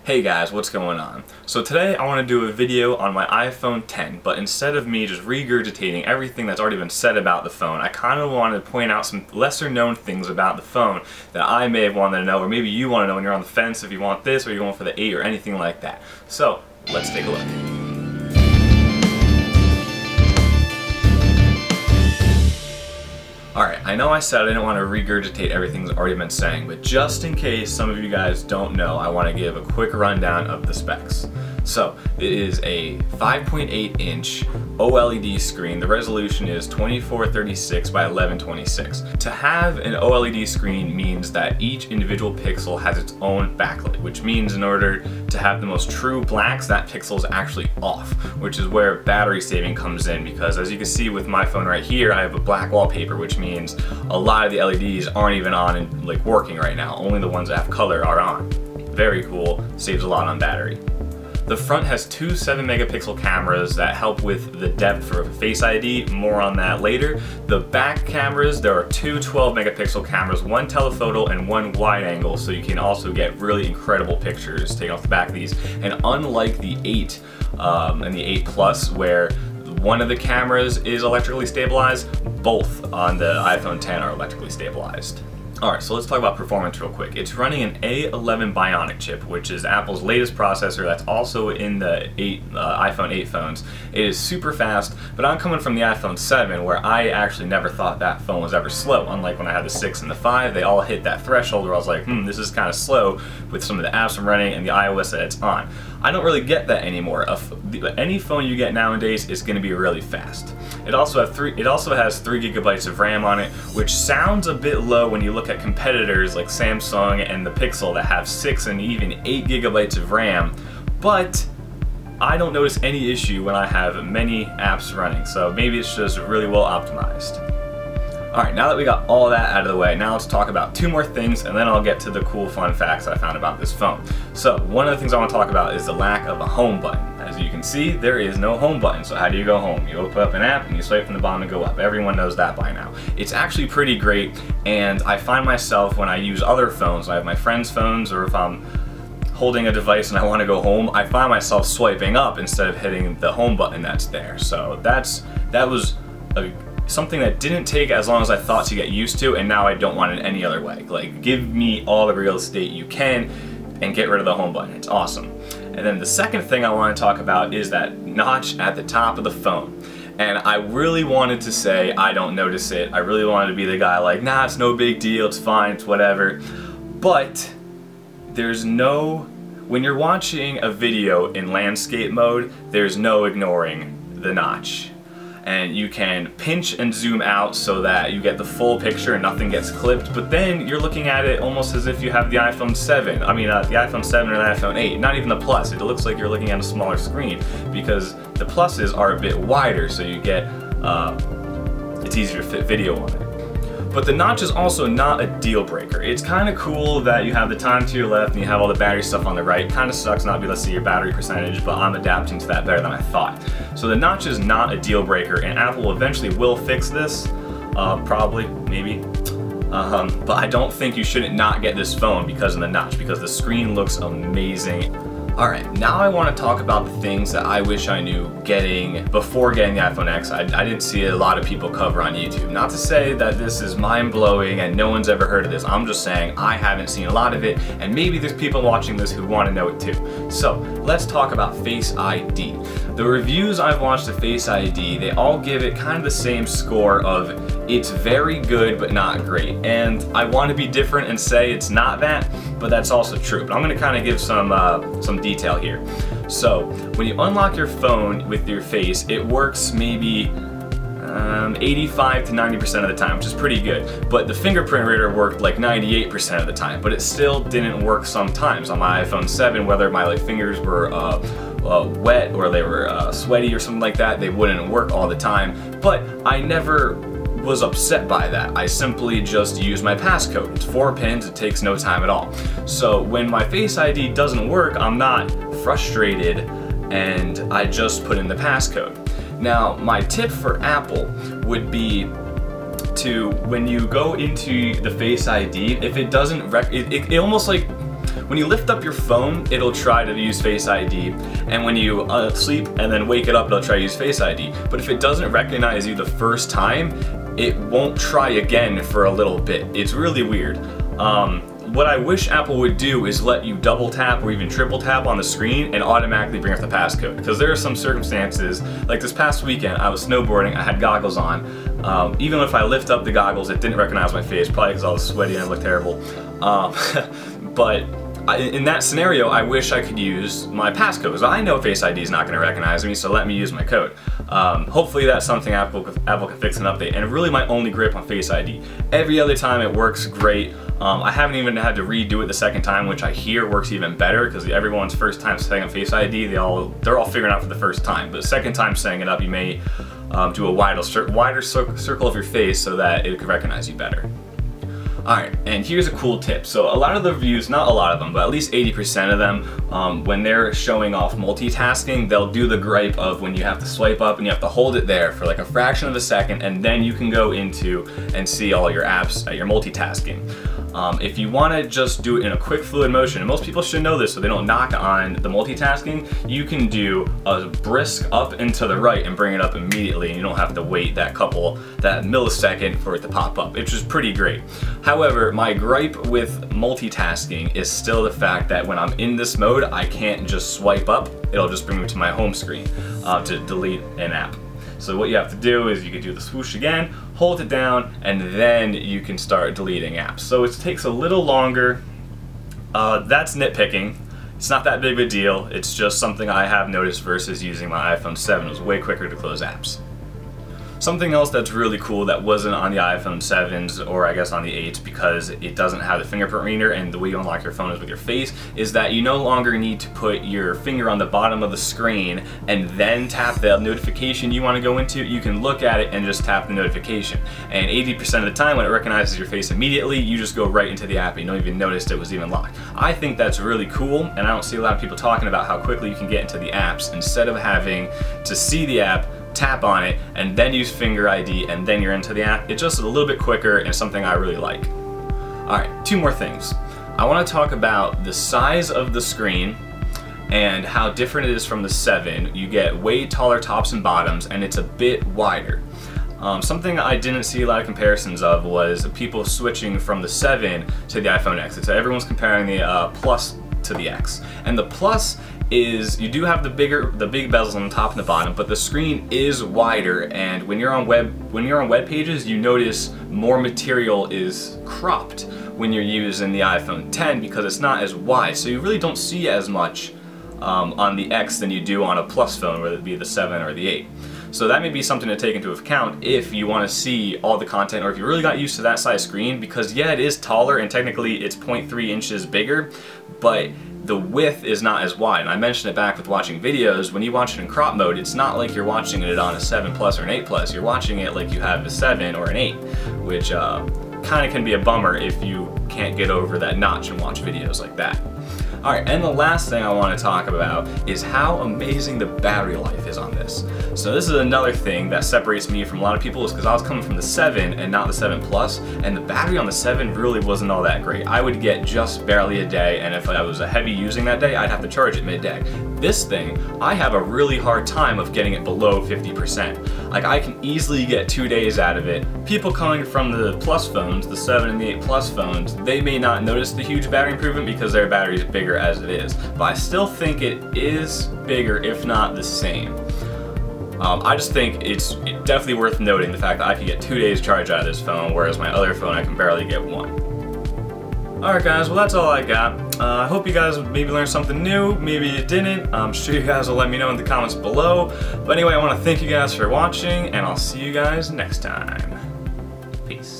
Hey guys, what's going on? So today I want to do a video on my iPhone X, but instead of me just regurgitating everything that's already been said about the phone, I kind of wanted to point out some lesser known things about the phone that I may have wanted to know, or maybe you want to know when you're on the fence if you want this or you're going for the 8 or anything like that. So let's take a look. Alright, I know I said I didn't want to regurgitate everything that's already been saying, but just in case some of you guys don't know, I want to give a quick rundown of the specs. So, it is a 5.8-inch OLED screen. The resolution is 2436 by 1126. To have an OLED screen means that each individual pixel has its own backlight, which means in order to have the most true blacks, that pixel is actually off, which is where battery saving comes in, because as you can see with my phone right here, I have a black wallpaper, which means a lot of the LEDs aren't even on and like working right now. Only the ones that have color are on. Very cool, saves a lot on battery. The front has two 7-megapixel cameras that help with the depth for Face ID, more on that later. The back cameras, there are two 12-megapixel cameras, one telephoto and one wide angle, so you can also get really incredible pictures taken off the back of these. And unlike the 8 and the 8 Plus, where one of the cameras is electrically stabilized, both on the iPhone X are electrically stabilized. Alright, so let's talk about performance real quick. It's running an A11 Bionic chip, which is Apple's latest processor that's also in the iPhone 8 phones. It is super fast, but I'm coming from the iPhone 7 where I actually never thought that phone was ever slow. Unlike when I had the 6 and the 5, they all hit that threshold where I was like, this is kind of slow with some of the apps I'm running and the iOS that it's on. I don't really get that anymore. Any phone you get nowadays is going to be really fast. It also has 3 gigabytes of RAM on it, which sounds a bit low when you look at competitors like Samsung and the Pixel that have 6 and even 8 gigabytes of RAM, but I don't notice any issue when I have many apps running, so maybe it's just really well optimized. Alright, now that we got all that out of the way, now let's talk about 2 more things and then I'll get to the cool fun facts I found about this phone. So, one of the things I want to talk about is the lack of a home button. As you can see, there is no home button, so how do you go home? You open up an app and you swipe from the bottom and go up. Everyone knows that by now. It's actually pretty great, and I find myself when I use other phones, I have my friends' phones, or if I'm holding a device and I want to go home, I find myself swiping up instead of hitting the home button that's there. So that was something that didn't take as long as I thought to get used to, and now I don't want it any other way. Like, give me all the real estate you can and get rid of the home button. It's awesome. And then the second thing I want to talk about is that notch at the top of the phone. And I really wanted to say I don't notice it. I really wanted to be the guy like, nah, it's no big deal, it's fine, it's whatever. But there's no, when you're watching a video in landscape mode, there's no ignoring the notch. And you can pinch and zoom out so that you get the full picture and nothing gets clipped, but then you're looking at it almost as if you have the iPhone 7. I mean, the iPhone 7 or the iPhone 8, not even the Plus. It looks like you're looking at a smaller screen because the Pluses are a bit wider, so you get, it's easier to fit video on it. But the notch is also not a deal breaker. It's kind of cool that you have the time to your left and you have all the battery stuff on the right. Kind of sucks not to be able to see your battery percentage, but I'm adapting to that better than I thought. So the notch is not a deal breaker, and Apple eventually will fix this, probably, maybe. But I don't think you shouldn't not get this phone because of the notch, because the screen looks amazing. Alright, now I want to talk about the things that I wish I knew before getting the iPhone X. I didn't see a lot of people cover on YouTube. Not to say that this is mind-blowing and no one's ever heard of this. I'm just saying I haven't seen a lot of it, and maybe there's people watching this who want to know it too. So, let's talk about Face ID. The reviews I've watched of Face ID, they all give it kind of the same score of it's very good but not great. And I want to be different and say it's not that, but that's also true. But I'm going to kind of give some detail here. So, when you unlock your phone with your face, it works maybe 85 to 90% of the time, which is pretty good. But the fingerprint reader worked like 98% of the time, but it still didn't work sometimes. On my iPhone 7, whether my fingers were wet or they were sweaty or something like that, they wouldn't work all the time. But I never was upset by that. I simply just use my passcode. It's 4 pins, it takes no time at all. So when my Face ID doesn't work, I'm not frustrated and I just put in the passcode. Now, my tip for Apple would be to, when you go into the Face ID, if it doesn't, it almost like, When you lift up your phone, it'll try to use Face ID, and when you sleep and then wake it up, it'll try to use Face ID. But if it doesn't recognize you the first time, it won't try again for a little bit. It's really weird. What I wish Apple would do is let you double tap or even triple tap on the screen and automatically bring up the passcode. Because there are some circumstances, like this past weekend, I was snowboarding, I had goggles on. Even if I lift up the goggles, it didn't recognize my face, probably because I was sweaty and I looked terrible. But in that scenario, I wish I could use my passcode, because I know Face ID is not going to recognize me, so let me use my code. Hopefully that's something Apple can fix and update, and really my only grip on Face ID. Every other time it works great. I haven't even had to redo it the second time, which I hear works even better, because everyone's first time setting up Face ID, they're all figuring out for the first time. But the second time setting it up, you may do a wider circle of your face so that it could recognize you better. Alright, and here's a cool tip. So a lot of the reviews, not a lot of them, but at least 80% of them, when they're showing off multitasking, they'll do the gripe of when you have to swipe up and you have to hold it there for like a fraction of a second, and then you can go into and see all your apps that you're multitasking. If you want to just do it in a quick fluid motion, and most people should know this so they don't knock on the multitasking, you can do a brisk up and to the right and bring it up immediately, and you don't have to wait that millisecond for it to pop up, which is pretty great. However, my gripe with multitasking is still the fact that when I'm in this mode, I can't just swipe up, it'll just bring me to my home screen to delete an app. So what you have to do is you can do the swoosh again, hold it down, and then you can start deleting apps. So it takes a little longer. That's nitpicking. It's not that big of a deal. It's just something I have noticed versus using my iPhone 7. It was way quicker to close apps. Something else that's really cool that wasn't on the iPhone 7s, or I guess on the 8s, because it doesn't have the fingerprint reader and the way you unlock your phone is with your face, is that you no longer need to put your finger on the bottom of the screen and then tap the notification you want to go into. You can look at it and just tap the notification. And 80% of the time when it recognizes your face immediately, you just go right into the app and you don't even notice it was even locked. I think that's really cool, and I don't see a lot of people talking about how quickly you can get into the apps instead of having to see the app, tap on it, and then use finger ID, and then you're into the app. It's just a little bit quicker and something I really like. Alright, two more things. I want to talk about the size of the screen and how different it is from the 7. You get way taller tops and bottoms, and it's a bit wider. Something I didn't see a lot of comparisons of was people switching from the 7 to the iPhone X. So everyone's comparing the Plus to the X. And the Plus is, you do have the big bezels on the top and the bottom, but the screen is wider, and when you're on web pages, you notice more material is cropped when you're using the iPhone 10 because it's not as wide, so you really don't see as much on the X than you do on a Plus phone, whether it be the 7 or the 8. So that may be something to take into account if you want to see all the content, or if you really got used to that size screen, because yeah, it is taller and technically it's 0.3 inches bigger, but the width is not as wide. And I mentioned it back with watching videos. When you watch it in crop mode, it's not like you're watching it on a 7 Plus or an 8 Plus. You're watching it like you have a 7 or an 8, which kind of can be a bummer if you can't get over that notch and watch videos like that. Alright, and the last thing I want to talk about is how amazing the battery life is on this. So this is another thing that separates me from a lot of people, is because I was coming from the 7 and not the 7 Plus, and the battery on the 7 really wasn't all that great. I would get just barely a day, and if I was a heavy using that day, I'd have to charge it midday. This thing, I have a really hard time of getting it below 50%. Like, I can easily get 2 days out of it. People coming from the Plus phones, the 7 and the 8 Plus phones, they may not notice the huge battery improvement because their battery is bigger as it is, but I still think it is bigger, if not the same. I just think it's definitely worth noting the fact that I could get 2 days charge out of this phone, whereas my other phone I can barely get 1. Alright guys, well that's all I got. I hope you guys maybe learned something new, maybe you didn't. I'm sure you guys will let me know in the comments below. But anyway, I want to thank you guys for watching, and I'll see you guys next time. Peace.